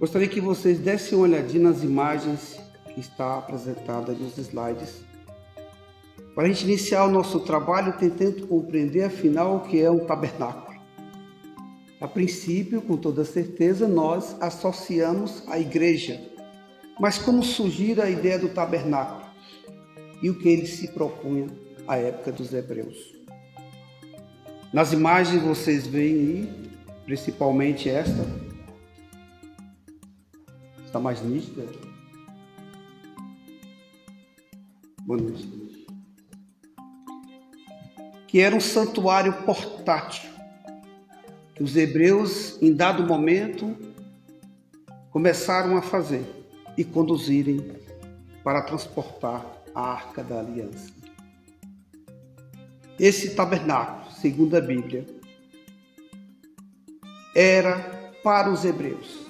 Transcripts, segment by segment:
Gostaria que vocês dessem uma olhadinha nas imagens que está apresentada nos slides, para a gente iniciar o nosso trabalho tentando compreender afinal o que é um tabernáculo. A princípio, com toda certeza, nós associamos a igreja, mas como surgiu a ideia do tabernáculo e o que ele se propunha à época dos hebreus? Nas imagens vocês veem aí, principalmente esta, está mais nítida. Boa noite. Que era um santuário portátil, que os hebreus, em dado momento, começaram a fazer e conduzirem para transportar a Arca da Aliança. Esse tabernáculo, segundo a Bíblia, era para os hebreus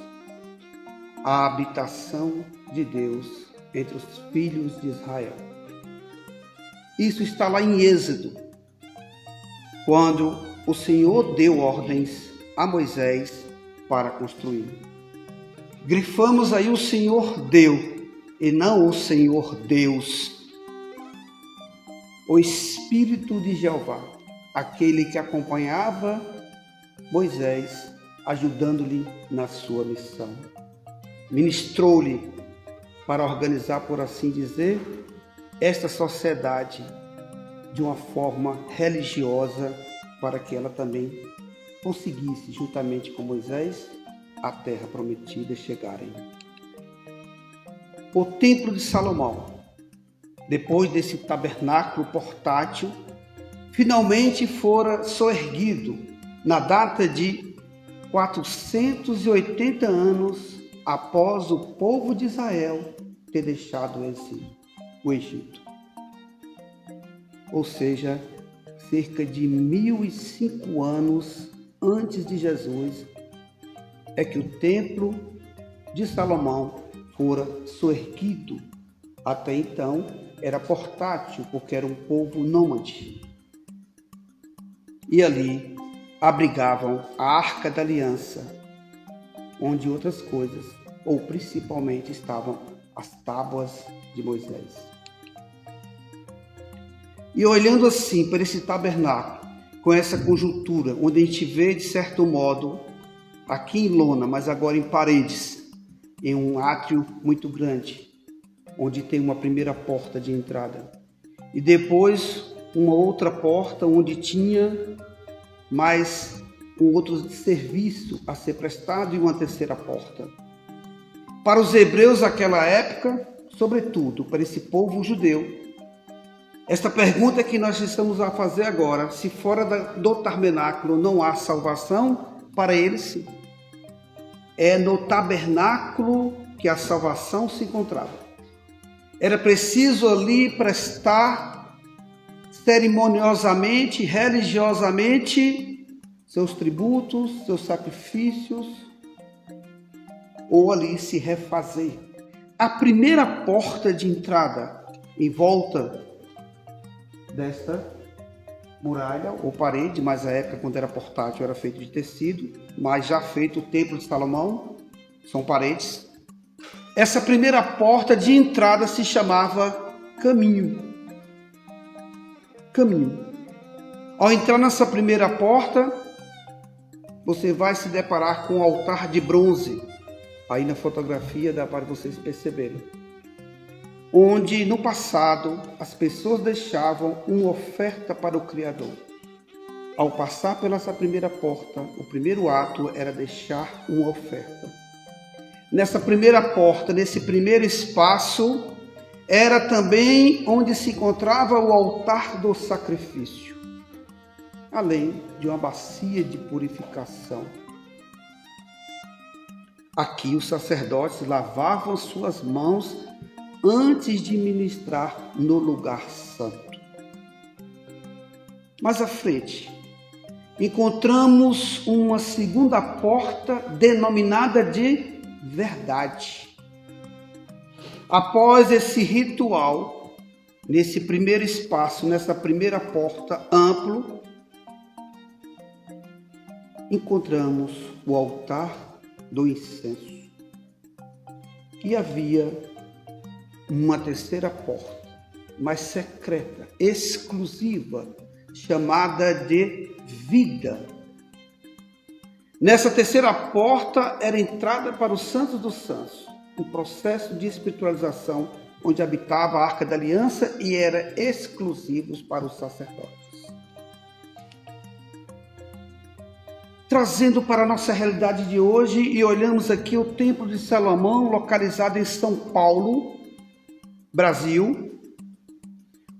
a habitação de Deus entre os filhos de Israel. Isso está lá em Êxodo, quando o Senhor deu ordens a Moisés para construir. Grifamos aí o Senhor deu e não o Senhor Deus. O Espírito de Jeová, aquele que acompanhava Moisés, ajudando-lhe na sua missão. Ministrou-lhe para organizar, por assim dizer, esta sociedade de uma forma religiosa, para que ela também conseguisse, juntamente com Moisés, a terra prometida chegarem. O Templo de Salomão, depois desse tabernáculo portátil, finalmente fora soerguido na data de 480 anos após o povo de Israel ter deixado o Egito. Ou seja, cerca de 1005 anos antes de Jesus, é que o Templo de Salomão fora soerguido. Até então, era portátil, porque era um povo nômade. E ali abrigavam a Arca da Aliança, onde outras coisas, ou principalmente, estavam as tábuas de Moisés. E olhando assim para esse tabernáculo, com essa conjuntura, onde a gente vê, de certo modo, aqui em lona, mas agora em paredes, em um átrio muito grande, onde tem uma primeira porta de entrada, e depois uma outra porta onde tinha mais um outro serviço a ser prestado e uma terceira porta. Para os hebreus daquela época, sobretudo para esse povo judeu, esta pergunta que nós estamos a fazer agora, se fora do tabernáculo não há salvação, para eles sim. É no tabernáculo que a salvação se encontrava. Era preciso ali prestar cerimoniosamente, religiosamente, seus tributos, seus sacrifícios, ou ali se refazer. A primeira porta de entrada em volta desta muralha ou parede, mas na época, quando era portátil, era feito de tecido, mas já feito o Templo de Salomão, são paredes. Essa primeira porta de entrada se chamava caminho. Caminho. Ao entrar nessa primeira porta, você vai se deparar com um altar de bronze. Aí na fotografia dá para vocês perceberem. Onde no passado as pessoas deixavam uma oferta para o Criador. Ao passar pela essa primeira porta, o primeiro ato era deixar uma oferta. Nessa primeira porta, nesse primeiro espaço, era também onde se encontrava o altar do sacrifício, além de uma bacia de purificação. Aqui os sacerdotes lavavam suas mãos antes de ministrar no lugar santo. Mais à frente, encontramos uma segunda porta denominada de verdade. Após esse ritual, nesse primeiro espaço, nessa primeira porta amplo, encontramos o altar do incenso. E havia uma terceira porta, mais secreta, exclusiva, chamada de vida. Nessa terceira porta era a entrada para o Santo dos Santos, um processo de espiritualização onde habitava a Arca da Aliança e era exclusivo para os sacerdotes. Trazendo para a nossa realidade de hoje, e olhamos aqui o Templo de Salomão, localizado em São Paulo, Brasil.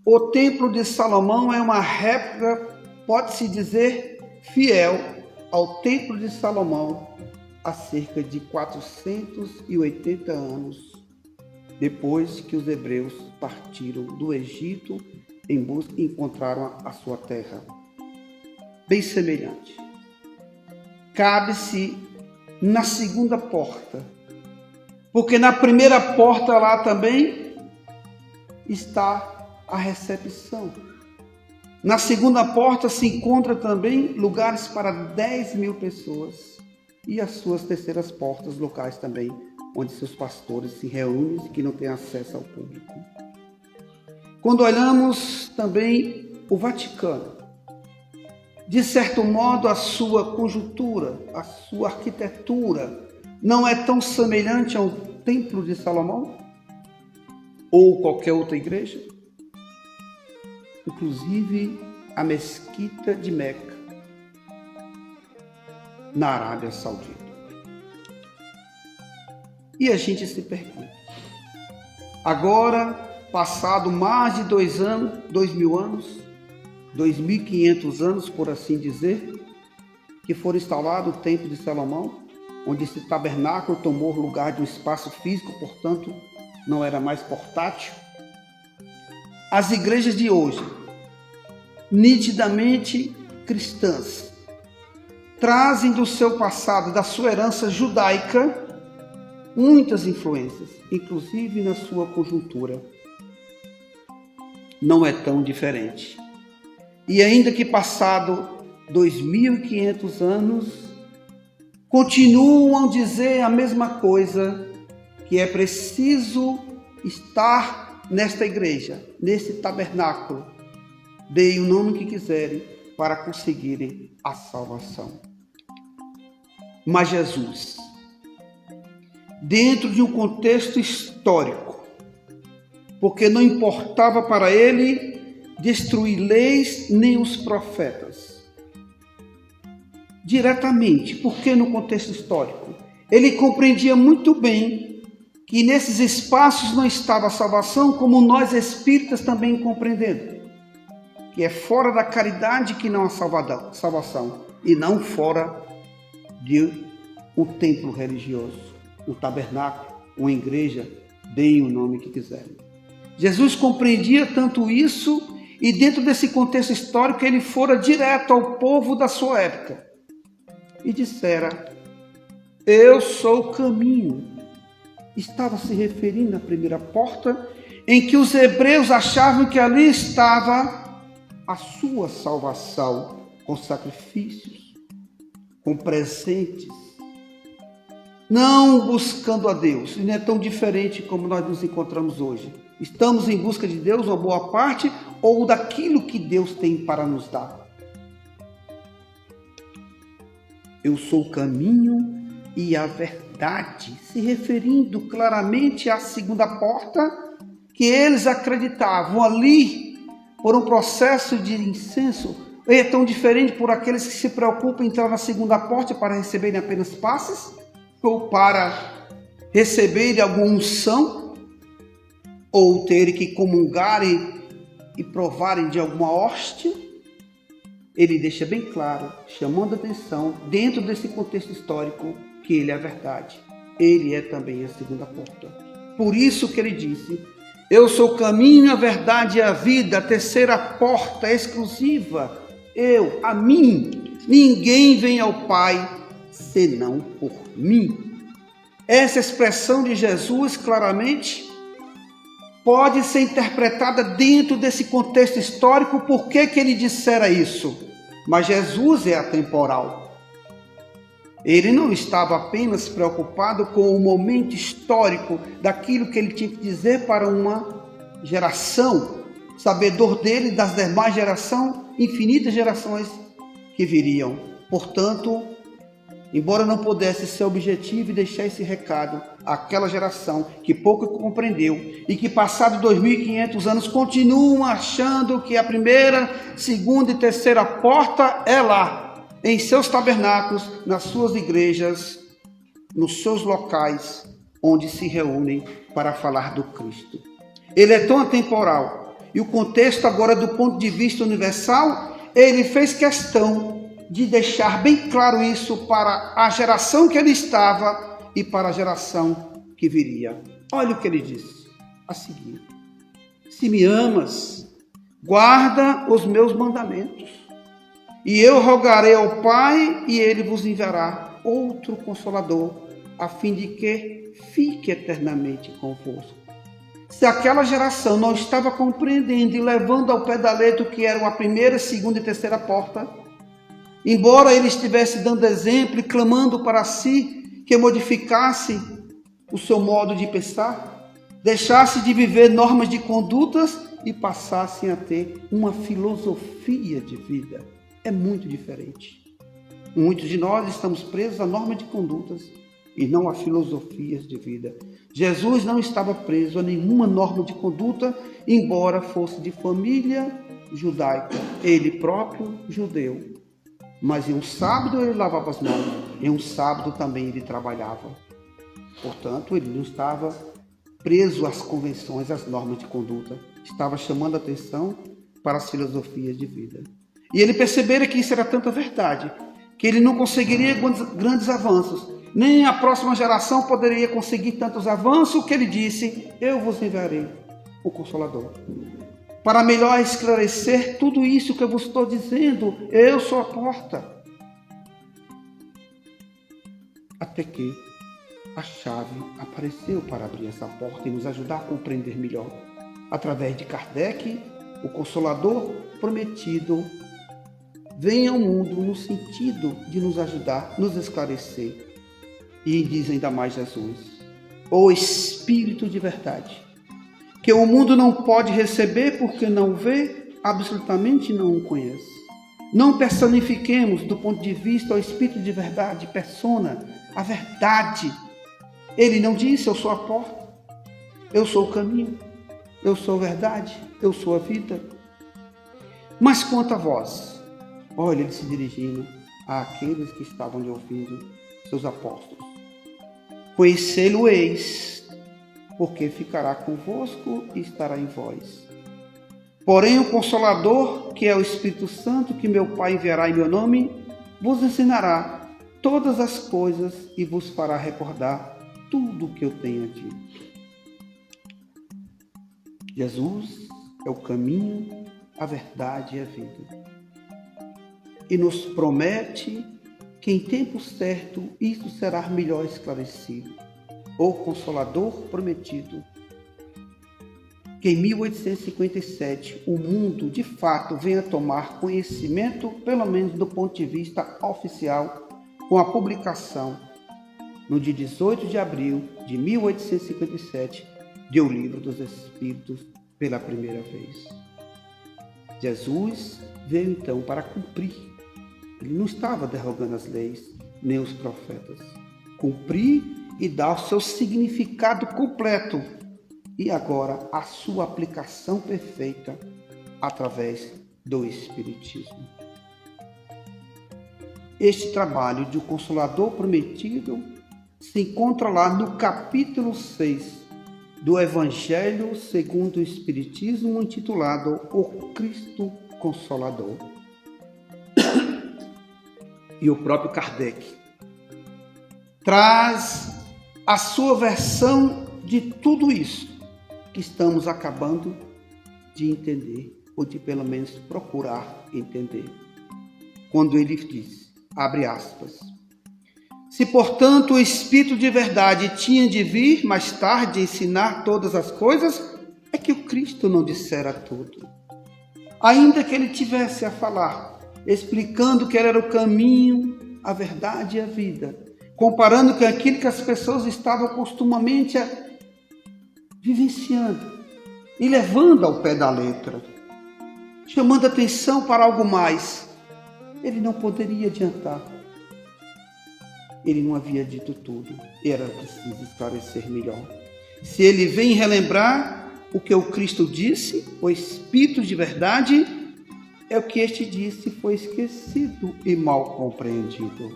O Templo de Salomão é uma réplica, pode-se dizer, fiel ao Templo de Salomão, há cerca de 480 anos, depois que os hebreus partiram do Egito em busca e encontraram a sua terra. Bem semelhante. Cabe-se na segunda porta, porque na primeira porta lá também está a recepção. Na segunda porta se encontra também lugares para 10.000 pessoas e as suas terceiras portas locais também, onde seus pastores se reúnem e que não têm acesso ao público. Quando olhamos também o Vaticano, de certo modo, a sua conjuntura, a sua arquitetura, não é tão semelhante ao Templo de Salomão? Ou qualquer outra igreja? Inclusive a Mesquita de Meca, na Arábia Saudita. E a gente se pergunta, agora, passado mais de 2.000 anos, 2.500 anos, por assim dizer, que foram instalados o Templo de Salomão, onde esse tabernáculo tomou lugar de um espaço físico, portanto, não era mais portátil. As igrejas de hoje, nitidamente cristãs, trazem do seu passado, da sua herança judaica, muitas influências, inclusive na sua conjuntura. Não é tão diferente. E ainda que passado 2.500 anos, continuam a dizer a mesma coisa, que é preciso estar nesta igreja, nesse tabernáculo, deem o nome que quiserem, para conseguirem a salvação. Mas Jesus, dentro de um contexto histórico, porque não importava para ele destruir leis nem os profetas. Diretamente, porque no contexto histórico, ele compreendia muito bem que nesses espaços não estava a salvação, como nós espíritas também compreendemos, que é fora da caridade que não há salvação, e não fora de um templo religioso, um tabernáculo, uma igreja, deem o nome que quiserem. Jesus compreendia tanto isso, e dentro desse contexto histórico ele fora direto ao povo da sua época e dissera, eu sou o caminho. Estava se referindo à primeira porta, em que os hebreus achavam que ali estava a sua salvação, com sacrifícios, com presentes, não buscando a Deus. E não é tão diferente como nós nos encontramos hoje. Estamos em busca de Deus, uma boa parte, ou daquilo que Deus tem para nos dar. Eu sou o caminho e a verdade, se referindo claramente à segunda porta, que eles acreditavam ali, por um processo de incenso, é tão diferente por aqueles que se preocupam em entrar na segunda porta para receberem apenas passes, ou para receberem alguma unção, ou terem que comungarem e provarem de alguma hóstia. Ele deixa bem claro, chamando a atenção, dentro desse contexto histórico, que ele é a verdade. Ele é também a segunda porta. Por isso que ele disse, eu sou o caminho, a verdade e a vida, a terceira porta exclusiva. Eu, a mim, ninguém vem ao Pai, senão por mim. Essa expressão de Jesus, claramente, pode ser interpretada dentro desse contexto histórico, por que ele dissera isso? Mas Jesus é atemporal. Ele não estava apenas preocupado com o momento histórico daquilo que ele tinha que dizer para uma geração, sabedor dele das demais gerações, infinitas gerações que viriam. Portanto, embora não pudesse ser objetivo e deixar esse recado àquela geração que pouco compreendeu e que, passados 2.500 anos, continuam achando que a primeira, segunda e terceira porta é lá, em seus tabernáculos, nas suas igrejas, nos seus locais, onde se reúnem para falar do Cristo. Ele é tão atemporal, e o contexto agora do ponto de vista universal, ele fez questão de deixar bem claro isso para a geração que ele estava e para a geração que viria. Olha o que ele disse a seguir: se me amas, guarda os meus mandamentos, e eu rogarei ao Pai, e ele vos enviará outro Consolador, a fim de que fique eternamente convosco. Se aquela geração não estava compreendendo e levando ao pé da letra o que eram a primeira, segunda e terceira porta, embora ele estivesse dando exemplo e clamando para si que modificasse o seu modo de pensar, deixasse de viver normas de condutas e passassem a ter uma filosofia de vida. É muito diferente. Muitos de nós estamos presos a normas de condutas e não a filosofias de vida. Jesus não estava preso a nenhuma norma de conduta, embora fosse de família judaica, ele próprio judeu. Mas em um sábado ele lavava as mãos, em um sábado também ele trabalhava. Portanto, ele não estava preso às convenções, às normas de conduta. Estava chamando a atenção para as filosofias de vida. E ele percebera que isso era tanta verdade, que ele não conseguiria grandes avanços, nem a próxima geração poderia conseguir tantos avanços, que ele disse: eu vos enviarei o Consolador, para melhor esclarecer tudo isso que eu vos estou dizendo. Eu sou a porta. Até que a chave apareceu para abrir essa porta e nos ajudar a compreender melhor. Através de Kardec, o Consolador prometido vem ao mundo no sentido de nos ajudar, nos esclarecer. E diz ainda mais Jesus: o Espírito de verdade, que o mundo não pode receber porque não vê, absolutamente não o conhece. Não personifiquemos do ponto de vista o Espírito de verdade, persona, a verdade. Ele não disse: eu sou a porta, eu sou o caminho, eu sou a verdade, eu sou a vida. Mas quanto a vós, olha ele se dirigindo àqueles que estavam lhe ouvindo, seus apóstolos: conhecê-lo-eis, porque ficará convosco e estará em vós. Porém, o Consolador, que é o Espírito Santo, que meu Pai enviará em meu nome, vos ensinará todas as coisas e vos fará recordar tudo o que eu tenho dito. Jesus é o caminho, a verdade e a vida. E nos promete que em tempo certo isso será melhor esclarecido. O Consolador prometido, que em 1857 o mundo de fato venha tomar conhecimento, pelo menos do ponto de vista oficial, com a publicação, no dia 18 de abril de 1857, de O Livro dos Espíritos pela primeira vez. Jesus veio então para cumprir. Ele não estava derrogando as leis, nem os profetas. Cumprir e dar o seu significado completo. E agora a sua aplicação perfeita através do Espiritismo. Este trabalho de O Consolador Prometido se encontra lá no capítulo 6 do Evangelho segundo o Espiritismo, intitulado O Cristo Consolador. E o próprio Kardec traz a sua versão de tudo isso que estamos acabando de entender, ou de pelo menos procurar entender. Quando ele diz, abre aspas: se, portanto, o Espírito de verdade tinha de vir mais tarde ensinar todas as coisas, é que o Cristo não dissera tudo. Ainda que ele tivesse a falar, explicando que ele era o caminho, a verdade e a vida, comparando com aquilo que as pessoas estavam costumamente vivenciando e levando ao pé da letra, chamando atenção para algo mais. Ele não poderia adiantar. Ele não havia dito tudo. Era preciso esclarecer melhor. Se ele vem relembrar o que o Cristo disse, o Espírito de verdade, é o que este disse foi esquecido e mal compreendido.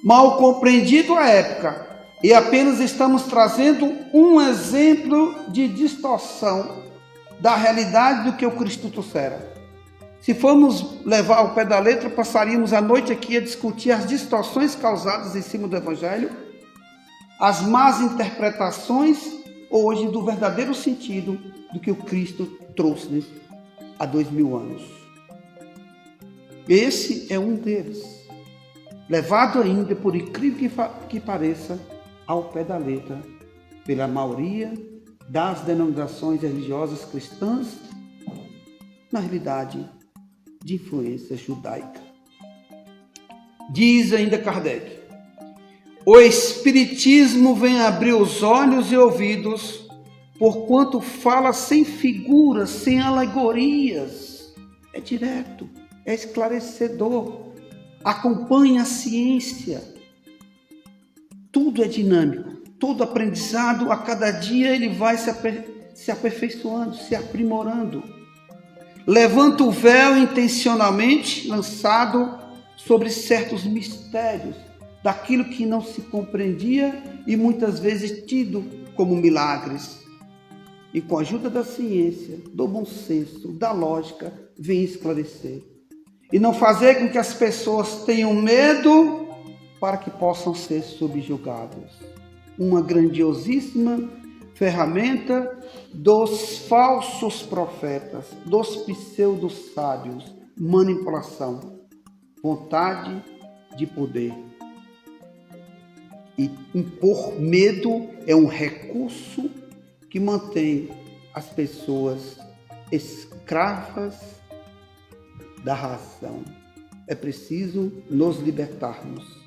Mal compreendido à época, e apenas estamos trazendo um exemplo de distorção da realidade do que o Cristo trouxera. Se formos levar ao pé da letra, passaríamos a noite aqui a discutir as distorções causadas em cima do Evangelho, as más interpretações hoje do verdadeiro sentido do que o Cristo trouxe há 2000 anos. Esse é um deles, levado ainda, por incrível que pareça, ao pé da letra, pela maioria das denominações religiosas cristãs, na realidade, de influência judaica. Diz ainda Kardec: o Espiritismo vem abrir os olhos e ouvidos, porquanto fala sem figuras, sem alegorias. É direto, é esclarecedor, acompanha a ciência. Tudo é dinâmico, todo aprendizado, a cada dia ele vai se aperfeiçoando, se aprimorando. Levanta o véu intencionalmente lançado sobre certos mistérios, daquilo que não se compreendia e muitas vezes tido como milagres. E com a ajuda da ciência, do bom senso, da lógica, vem esclarecer. E não fazer com que as pessoas tenham medo para que possam ser subjugadas. Uma grandiosíssima ferramenta dos falsos profetas, dos pseudo-sábios, manipulação, vontade de poder. E impor medo é um recurso que mantém as pessoas escravas da razão. É preciso nos libertarmos.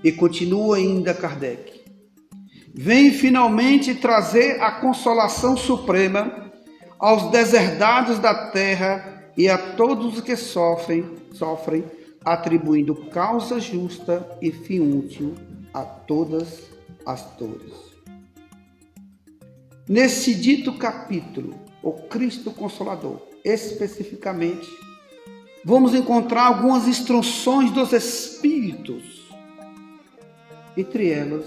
E continua ainda Kardec: vem finalmente trazer a consolação suprema aos deserdados da terra e a todos os que sofrem, atribuindo causa justa e fim útil a todas as dores. Nesse dito capítulo, o Cristo Consolador, especificamente, vamos encontrar algumas instruções dos Espíritos, entre elas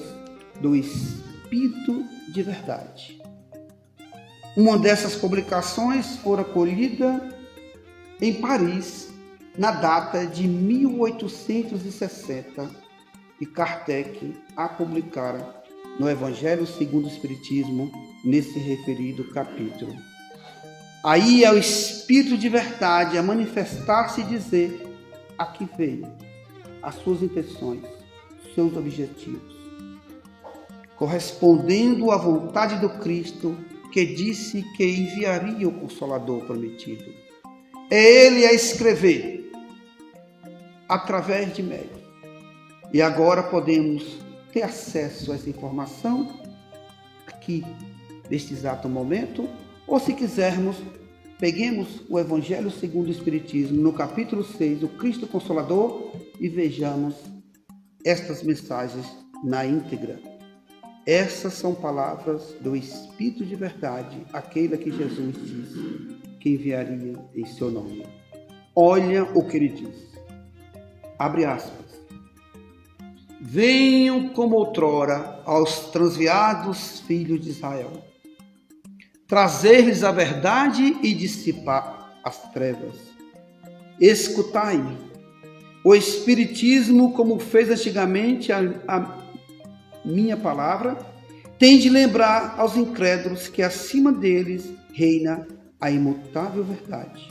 do Espírito de Verdade. Uma dessas publicações foi colhida em Paris, na data de 1860, e Kardec a publicara no Evangelho segundo o Espiritismo, nesse referido capítulo. Aí é o Espírito de Verdade a manifestar-se e dizer: aqui veio as suas intenções, seus objetivos, correspondendo à vontade do Cristo, que disse que enviaria o Consolador prometido. É Ele a escrever através de médium. E agora podemos ter acesso a essa informação aqui, neste exato momento, ou se quisermos, peguemos o Evangelho segundo o Espiritismo, no capítulo 6, o Cristo Consolador, e vejamos estas mensagens na íntegra. Essas são palavras do Espírito de Verdade, aquele que Jesus disse que enviaria em seu nome. Olha o que ele diz. Abre aspas. Venham como outrora aos transviados filhos de Israel, trazer-lhes a verdade e dissipar as trevas. Escutai-me. O Espiritismo, como fez antigamente a minha palavra, tem de lembrar aos incrédulos que acima deles reina a imutável verdade.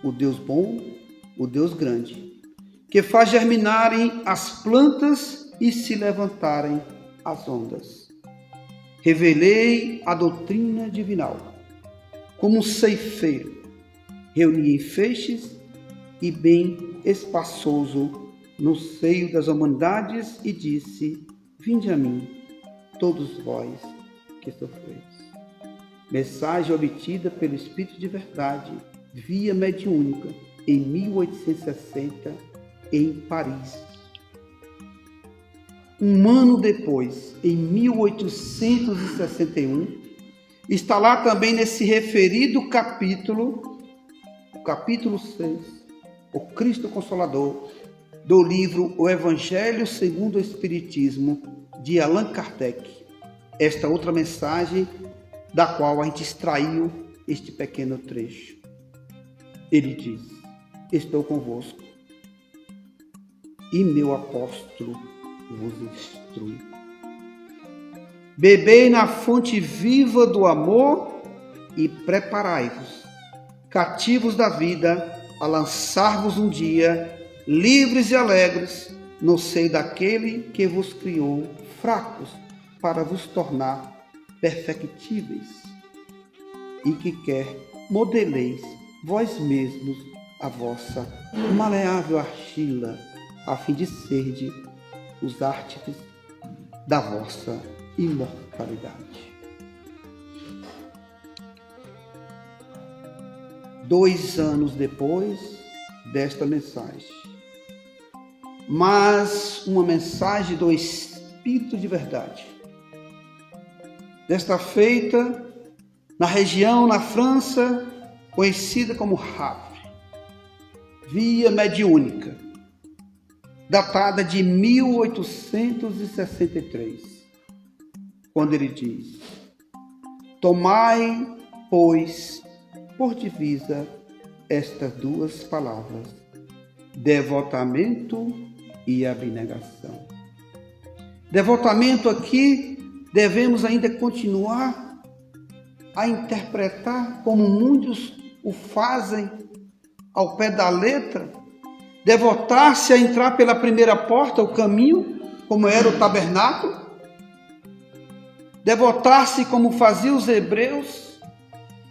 O Deus bom, o Deus grande, que faz germinarem as plantas e se levantarem as ondas. Revelei a doutrina divinal, como um ceifeiro, reuni em feixes e bem espaçoso no seio das humanidades e disse: vinde a mim, todos vós que sofreis. Mensagem obtida pelo Espírito de Verdade, via mediúnica, em 1860, em Paris. Um ano depois, em 1861, está lá também nesse referido capítulo, o capítulo 6, o Cristo Consolador, do livro O Evangelho segundo o Espiritismo, de Allan Kardec. Esta outra mensagem da qual a gente extraiu este pequeno trecho. Ele diz: estou convosco e meu apóstolo vos instrui. Bebei na fonte viva do amor e preparai-vos, cativos da vida, a lançar-vos um dia, livres e alegres, no seio daquele que vos criou fracos para vos tornar perfectíveis, e que quer modeleis vós mesmos a vossa maleável argila, a fim de serdes os artífices da vossa imortalidade. 2 anos depois desta mensagem, mas uma mensagem do Espírito de Verdade, desta feita na região, na França, conhecida como Havre, via mediúnica, datada de 1863, quando ele diz: tomai, pois, por divisa estas 2 palavras, devotamento e abnegação. Devotamento aqui devemos ainda continuar a interpretar como muitos o fazem ao pé da letra, devotar-se a entrar pela primeira porta, o caminho, como era o tabernáculo, devotar-se como faziam os hebreus,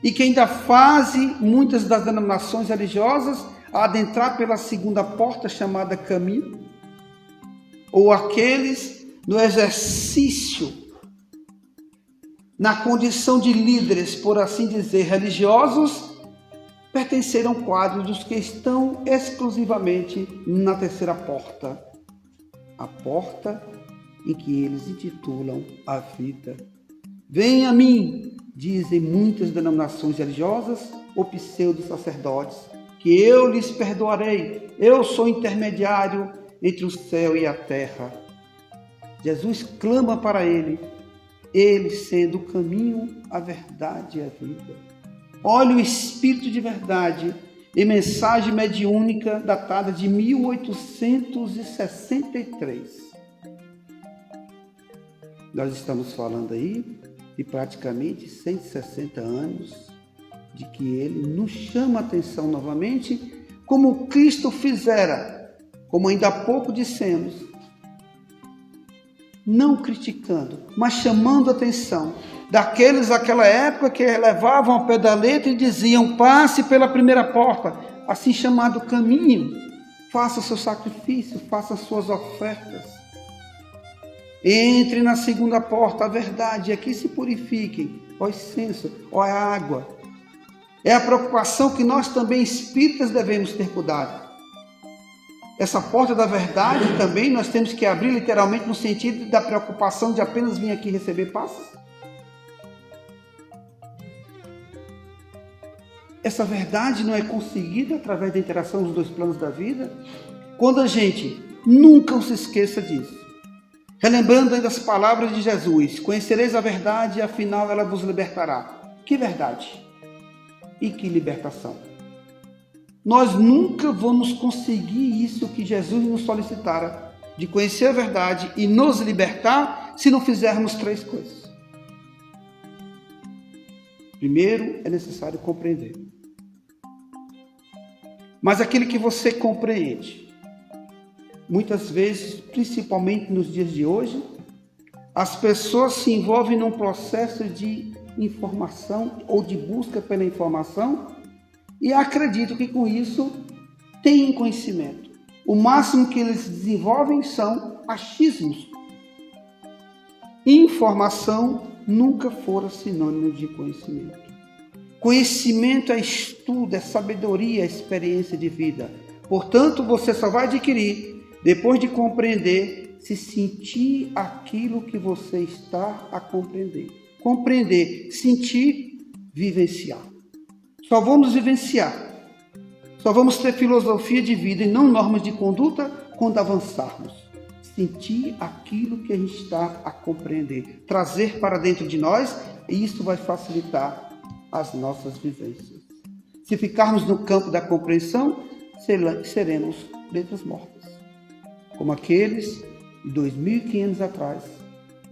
e que ainda fazem muitas das denominações religiosas, a adentrar pela segunda porta chamada caminho, ou aqueles no exercício, na condição de líderes, por assim dizer, religiosos, pertenceram ao quadro dos que estão exclusivamente na terceira porta, a porta em que eles intitulam a vida. Venha a mim, dizem muitas denominações religiosas ou pseudo-sacerdotes, que eu lhes perdoarei. Eu sou intermediário entre o céu e a terra. Jesus clama para ele sendo o caminho, a verdade e a vida. Olha o Espírito de Verdade em mensagem mediúnica datada de 1863. Nós estamos falando aí de praticamente 160 anos de que ele nos chama a atenção novamente, como Cristo fizera, como ainda há pouco dissemos, não criticando, mas chamando a atenção daqueles daquela época que levavam ao pé da letra e diziam: passe pela primeira porta, assim chamado caminho, faça seu sacrifício, faça suas ofertas, entre na segunda porta, a verdade, e aqui se purifiquem, ó incenso, ó água. É a preocupação que nós também espíritas devemos ter cuidado. Essa porta da verdade também nós temos que abrir literalmente no sentido da preocupação de apenas vir aqui receber paz. Essa verdade não é conseguida através da interação dos 2 planos da vida, quando a gente nunca se esqueça disso. Relembrando ainda as palavras de Jesus: conhecereis a verdade e afinal ela vos libertará. Que verdade? E que libertação? Nós nunca vamos conseguir isso que Jesus nos solicitara, de conhecer a verdade e nos libertar, se não fizermos 3 coisas. Primeiro, é necessário compreender. Mas aquilo que você compreende, muitas vezes, principalmente nos dias de hoje, as pessoas se envolvem num processo de informação ou de busca pela informação e acreditam que com isso têm conhecimento. O máximo que eles desenvolvem são achismos. Informação nunca fora sinônimo de conhecimento. Conhecimento é estudo, é sabedoria, é experiência de vida. Portanto, você só vai adquirir depois de compreender, se sentir aquilo que você está a compreender. Compreender, sentir, vivenciar. Só vamos vivenciar. Só vamos ter filosofia de vida e não normas de conduta quando avançarmos. Sentir aquilo que a gente está a compreender. Trazer para dentro de nós, e isso vai facilitar as nossas vivências. Se ficarmos no campo da compreensão, seremos letras mortas. Como aqueles de 2.500 anos atrás,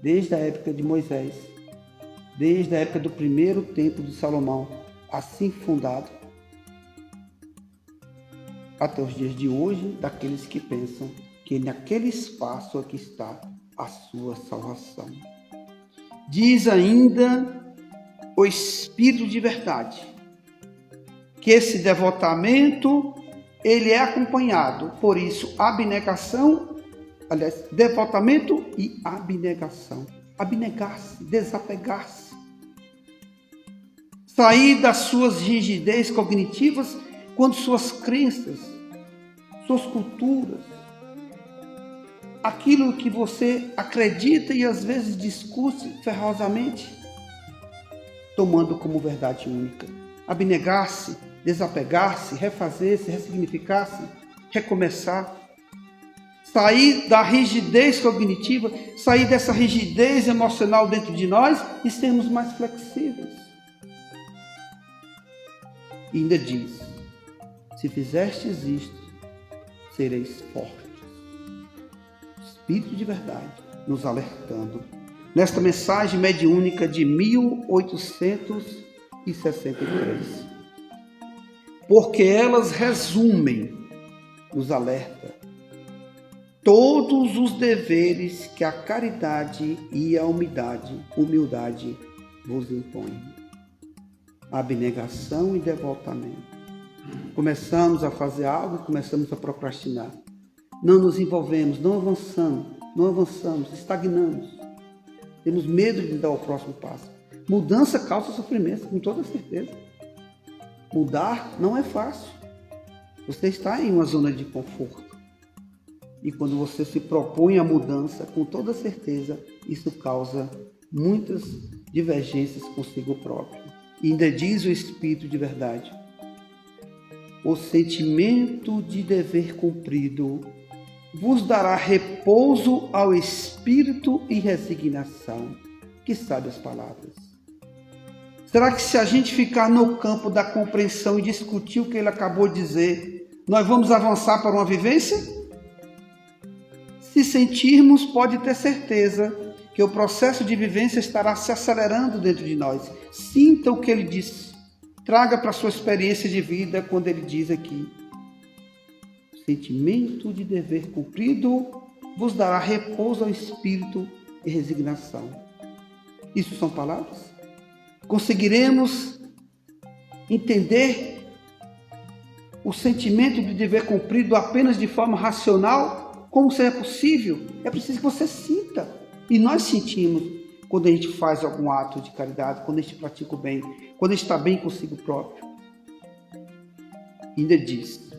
desde a época de Moisés, desde a época do primeiro templo de Salomão, assim fundado, até os dias de hoje, daqueles que pensam que naquele espaço aqui está a sua salvação. Diz ainda o Espírito de verdade, que esse devotamento, ele é acompanhado, por isso, abnegação, aliás, devotamento e abnegação. Abnegar-se, desapegar-se. Sair das suas rigidez cognitivas quando suas crenças, suas culturas, aquilo que você acredita e às vezes discute ferozmente, tomando como verdade única. Abnegar-se, desapegar-se, refazer-se, ressignificar-se, recomeçar. Sair da rigidez cognitiva, sair dessa rigidez emocional dentro de nós e sermos mais flexíveis. E ainda diz, se fizestes isto, sereis fortes. Espírito de verdade nos alertando nesta mensagem mediúnica de 1863. Porque elas resumem, nos alerta, todos os deveres que a caridade e a humildade vos impõem. Abnegação e devotamento. Começamos a fazer algo, começamos a procrastinar. Não nos envolvemos, não avançamos, estagnamos. Temos medo de dar o próximo passo. Mudança causa sofrimento, com toda certeza. Mudar não é fácil. Você está em uma zona de conforto. E quando você se propõe a mudança, com toda certeza, isso causa muitas divergências consigo próprio. E ainda diz o Espírito de verdade, o sentimento de dever cumprido vos dará repouso ao espírito e resignação. Que sabe as palavras. Será que se a gente ficar no campo da compreensão e discutir o que ele acabou de dizer, nós vamos avançar para uma vivência? Se sentirmos, pode ter certeza que o processo de vivência estará se acelerando dentro de nós. Sinta o que ele disse. Traga para a sua experiência de vida quando ele diz aqui, sentimento de dever cumprido vos dará repouso ao espírito e resignação. Isso são palavras? Conseguiremos entender o sentimento de dever cumprido apenas de forma racional? Como seria possível? É preciso que você sinta. E nós sentimos quando a gente faz algum ato de caridade, quando a gente pratica o bem, quando a gente está bem consigo próprio. Ainda diz,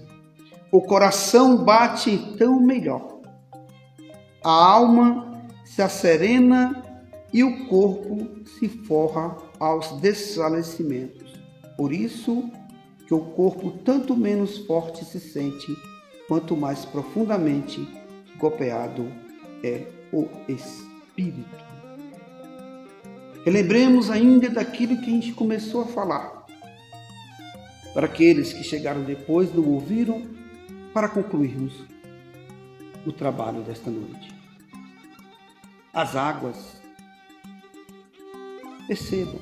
o coração bate então melhor, a alma se asserena e o corpo se forra aos desfalecimentos. Por isso que o corpo tanto menos forte se sente, quanto mais profundamente golpeado é o espírito. Relembremos ainda daquilo que a gente começou a falar. Para aqueles que chegaram depois, não ouviram, para concluirmos o trabalho desta noite. As águas, percebam,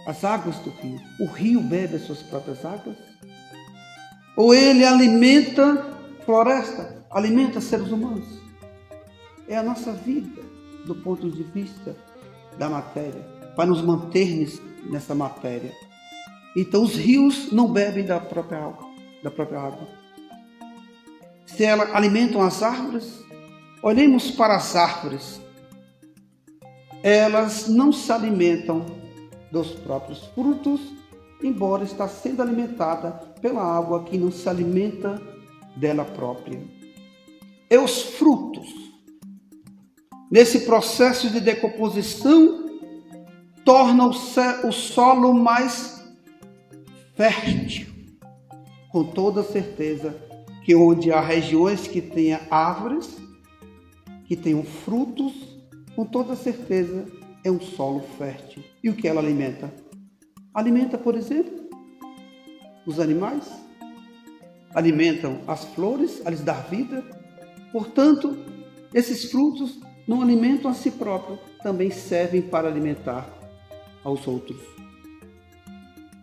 as águas do rio. O rio bebe as suas próprias águas? Ou ele alimenta floresta, alimenta seres humanos? É a nossa vida, do ponto de vista da matéria, para nos mantermos nessa matéria. Então os rios não bebem da própria água. se elas alimentam as árvores, olhemos para as árvores. Elas não se alimentam dos próprios frutos, embora está sendo alimentada pela água que não se alimenta dela própria. E os frutos, nesse processo de decomposição, tornam o solo mais fértil. Com toda certeza que onde há regiões que tenham árvores, que tenham frutos, com toda certeza é um solo fértil. E o que ela alimenta? Alimenta, por exemplo, os animais, alimentam as flores, a lhes dar vida. Portanto, esses frutos não alimentam a si próprios, também servem para alimentar aos outros.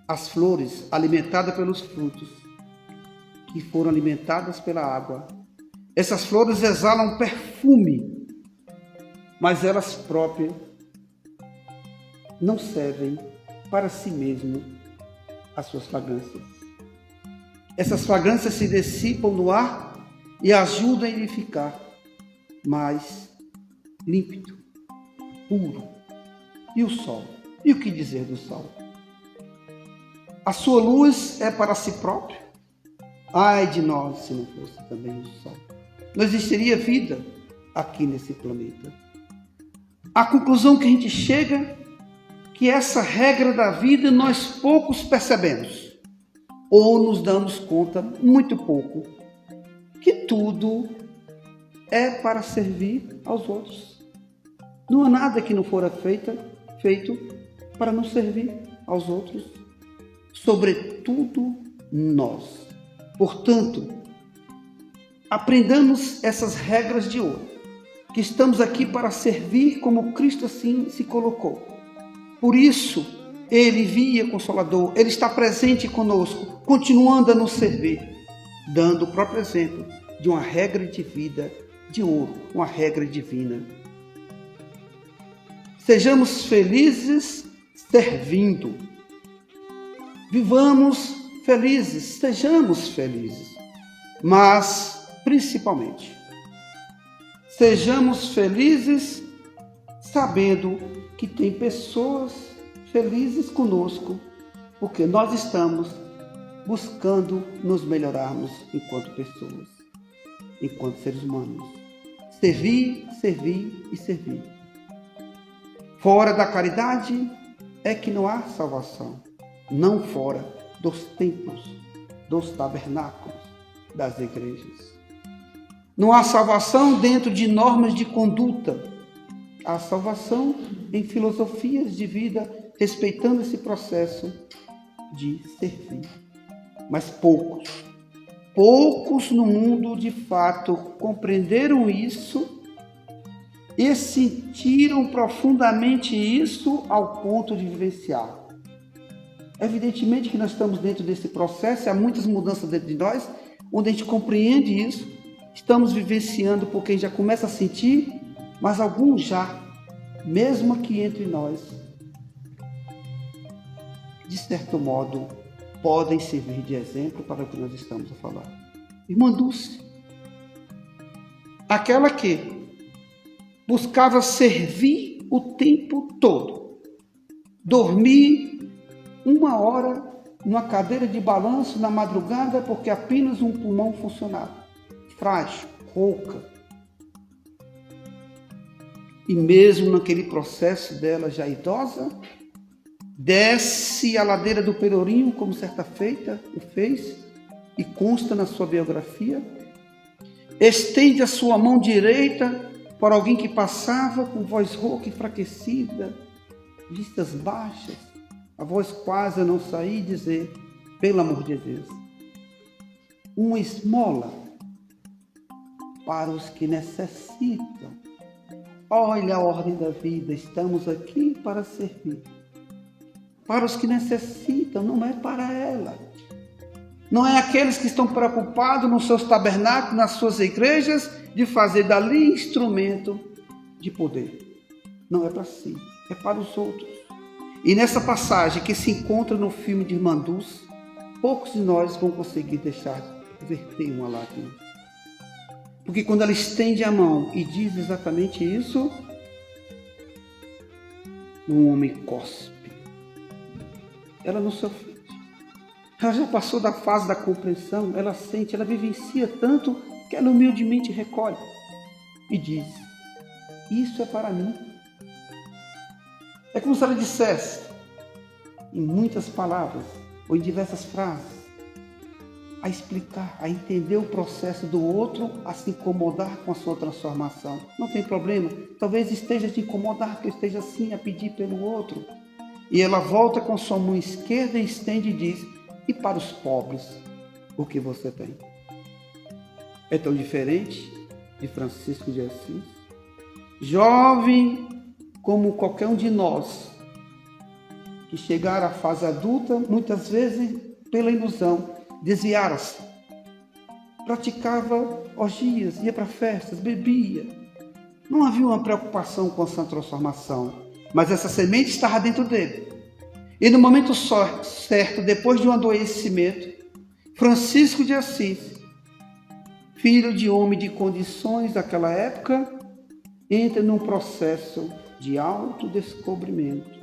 As flores, alimentadas pelos frutos, que foram alimentadas pela água, essas flores exalam perfume, mas elas próprias não servem para si mesmo as suas fragrâncias. Essas fragrâncias se dissipam no ar e ajudam a ele ficar mais límpido, puro. E o sol? E o que dizer do sol? A sua luz é para si próprio? Ai de nós se não fosse também o sol. Não existiria vida aqui nesse planeta. A conclusão que a gente chega que essa regra da vida nós poucos percebemos, ou nos damos conta muito pouco, que tudo é para servir aos outros. Não há nada que não fora feito para não servir aos outros, sobretudo nós. Portanto, aprendamos essas regras de ouro, que estamos aqui para servir como Cristo assim se colocou. Por isso, Ele via Consolador, Ele está presente conosco, continuando a nos servir, dando o próprio exemplo de uma regra de vida de ouro, uma regra divina. Sejamos felizes servindo. Vivamos felizes, sejamos felizes, mas principalmente, sejamos felizes sabendo que tem pessoas felizes conosco, porque nós estamos buscando nos melhorarmos enquanto pessoas, enquanto seres humanos. Servir, servir e servir. Fora da caridade é que não há salvação, não fora dos templos, dos tabernáculos, das igrejas. Não há salvação dentro de normas de conduta. Há salvação em filosofias de vida, respeitando esse processo de servir. Mas poucos no mundo de fato compreenderam isso e sentiram profundamente isso ao ponto de vivenciar. Evidentemente que nós estamos dentro desse processo, há muitas mudanças dentro de nós, onde a gente compreende isso, estamos vivenciando porque a gente já começa a sentir, mas alguns já, mesmo aqui entre nós, de certo modo, podem servir de exemplo para o que nós estamos a falar. Irmã Dulce, aquela que buscava servir o tempo todo, dormir 1 hora numa cadeira de balanço na madrugada porque apenas um pulmão funcionava, frágil, rouca. E mesmo naquele processo dela já idosa, desce a ladeira do Pelourinho, como certa feita o fez, e consta na sua biografia, estende a sua mão direita para alguém que passava com voz rouca, enfraquecida, vistas baixas, a voz quase a não sair e dizer, pelo amor de Deus, uma esmola para os que necessitam. Olha a ordem da vida, estamos aqui para servir. Para os que necessitam, não é para ela. Não é aqueles que estão preocupados nos seus tabernáculos, nas suas igrejas, de fazer dali instrumento de poder. Não é para si, é para os outros. E nessa passagem que se encontra no filme de Irmã Dulce, poucos de nós vão conseguir deixar verter uma lágrima. Porque quando ela estende a mão e diz exatamente isso, o homem cospe. Ela não se ofende. Ela já passou da fase da compreensão, ela sente, ela vivencia tanto que ela humildemente recolhe e diz: isso é para mim. É como se ela dissesse, em muitas palavras, ou em diversas frases, a explicar, a entender o processo do outro, a se incomodar com a sua transformação. Não tem problema, talvez esteja te incomodar, que eu esteja assim a pedir pelo outro. E ela volta com sua mão esquerda e estende e diz: e para os pobres, o que você tem? É tão diferente de Francisco de Assis, jovem como qualquer um de nós, que chegar à fase adulta, muitas vezes pela ilusão, desviara-se, praticava orgias, ia para festas, bebia. Não havia uma preocupação com a sua transformação, mas essa semente estava dentro dele. E no momento certo, depois de um adoecimento, Francisco de Assis, filho de homem de condições daquela época, entra num processo de autodescobrimento,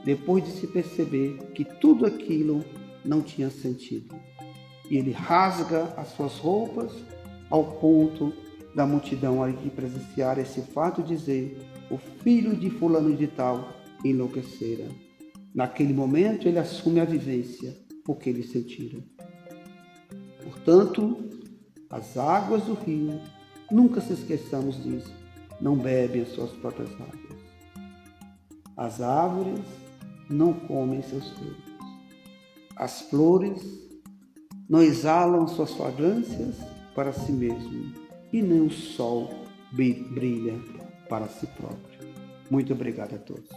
depois de se perceber que tudo aquilo não tinha sentido. E ele rasga as suas roupas ao ponto da multidão ali presenciar esse fato, dizer: o filho de fulano de tal enlouquecera. Naquele momento ele assume a vivência, porque ele sentira. Portanto, as águas do rio, nunca se esqueçamos disso, não bebem as suas próprias águas. As árvores não comem seus frutos. As flores não exalam suas fragrâncias para si mesmo, e nem o sol brilha para si próprio. Muito obrigado a todos.